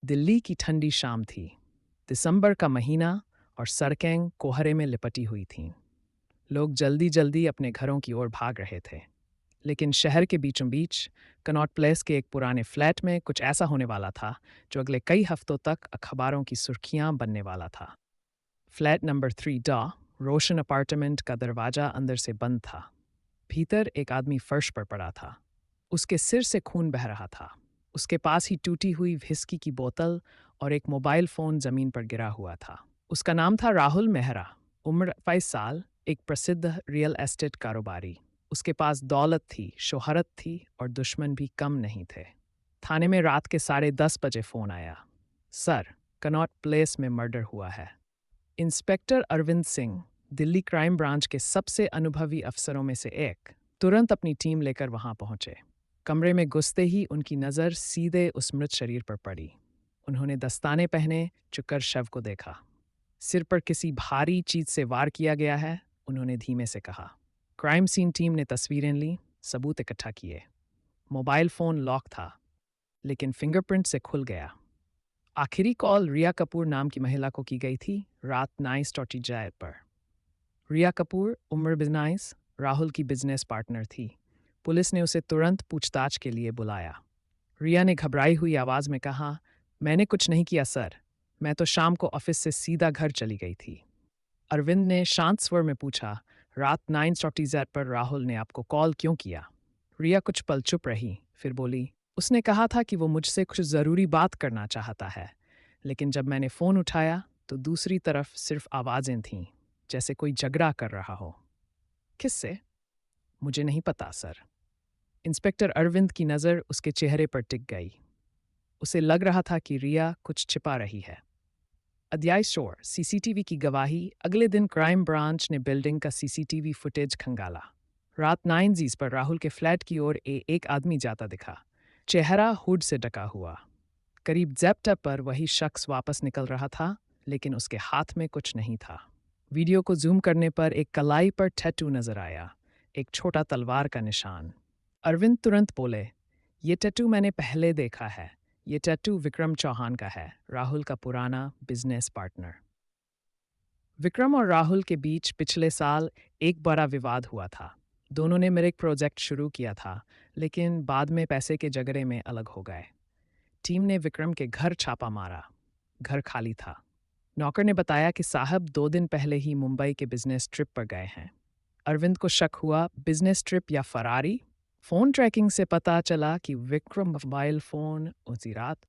दिल्ली की ठंडी शाम थी। दिसंबर का महीना और सड़कें कोहरे में लिपटी हुई थीं। लोग जल्दी जल्दी अपने घरों की ओर भाग रहे थे। लेकिन शहर के बीचों बीच कनॉट प्लेस के एक पुराने फ्लैट में कुछ ऐसा होने वाला था जो अगले कई हफ्तों तक अखबारों की सुर्खियां बनने वाला था। फ्लैट नंबर 3 डॉ रोशन अपार्टमेंट का दरवाजा अंदर से बंद था। भीतर एक आदमी फर्श पर पड़ा था। उसके सिर से खून बह रहा था। उसके पास ही टूटी हुई व्हिस्की की बोतल और एक मोबाइल फ़ोन ज़मीन पर गिरा हुआ था। उसका नाम था राहुल मेहरा, उम्र 22 साल, एक प्रसिद्ध रियल एस्टेट कारोबारी। उसके पास दौलत थी, शोहरत थी और दुश्मन भी कम नहीं थे। थाने में रात के 10:30 बजे फ़ोन आया। सर, कनॉट प्लेस में मर्डर हुआ है। Inspector Arvind Singh, Delhi crime branch के सबसे अनुभवी अफसरों में से एक, तुरंत अपनी टीम लेकर वहां पहुंचे। कमरे में घुसते ही उनकी नज़र सीधे उस मृत शरीर पर पड़ी। उन्होंने दस्ताने पहने, झुककर शव को देखा। सिर पर किसी भारी चीज से वार किया गया है, उन्होंने धीमे से कहा। क्राइम सीन टीम ने तस्वीरें लीं, सबूत इकट्ठा किए। मोबाइल फ़ोन लॉक था, लेकिन फिंगरप्रिंट से खुल गया। आखिरी कॉल रिया कपूर नाम की महिला को की गई थी, रात 9:30 जाए पर। रिया कपूर, उम्र 22, राहुल की बिजनेस पार्टनर थी। पुलिस ने उसे तुरंत पूछताछ के लिए बुलाया। रिया ने घबराई हुई आवाज़ में कहा, मैंने कुछ नहीं किया सर, मैं तो शाम को ऑफिस से सीधा घर चली गई थी। अरविंद ने शांत स्वर में पूछा, रात 9:30 पर राहुल ने आपको कॉल क्यों किया? रिया कुछ पल चुप रही, फिर बोली, उसने कहा था कि वो मुझसे कुछ ज़रूरी बात करना चाहता है, लेकिन जब मैंने फ़ोन उठाया तो दूसरी तरफ सिर्फ आवाज़ें थीं, जैसे कोई झगड़ा कर रहा हो। किससे? मुझे नहीं पता सर। इंस्पेक्टर अरविंद की नज़र उसके चेहरे पर टिक गई। उसे लग रहा था कि रिया कुछ छिपा रही है। अध्याय 16, सीसीटीवी की गवाही। अगले दिन क्राइम ब्रांच ने बिल्डिंग का सीसीटीवी फुटेज खंगाला। रात 9:00 पर राहुल के फ्लैट की ओर एक आदमी जाता दिखा। चेहरा हुड से ढका हुआ। करीब ज़ेप्टअप पर वही शख्स वापस निकल रहा था, लेकिन उसके हाथ में कुछ नहीं था। वीडियो को जूम करने पर एक कलाई पर टैटू नजर आया, एक छोटा तलवार का निशान। अरविंद तुरंत बोले, ये टैटू मैंने पहले देखा है। ये टैटू विक्रम चौहान का है, राहुल का पुराना बिजनेस पार्टनर। विक्रम और राहुल के बीच पिछले साल एक बड़ा विवाद हुआ था। दोनों ने मेरे एक प्रोजेक्ट शुरू किया था, लेकिन बाद में पैसे के झगड़े में अलग हो गए। टीम ने विक्रम के घर छापा मारा। घर खाली था। नौकर ने बताया कि साहब 2 दिन पहले ही मुंबई के बिजनेस ट्रिप पर गए हैं। अरविंद को शक हुआ, बिजनेस ट्रिप या फरारी? फोन ट्रैकिंग से पता चला कि विक्रम मोबाइल फोन उसी रात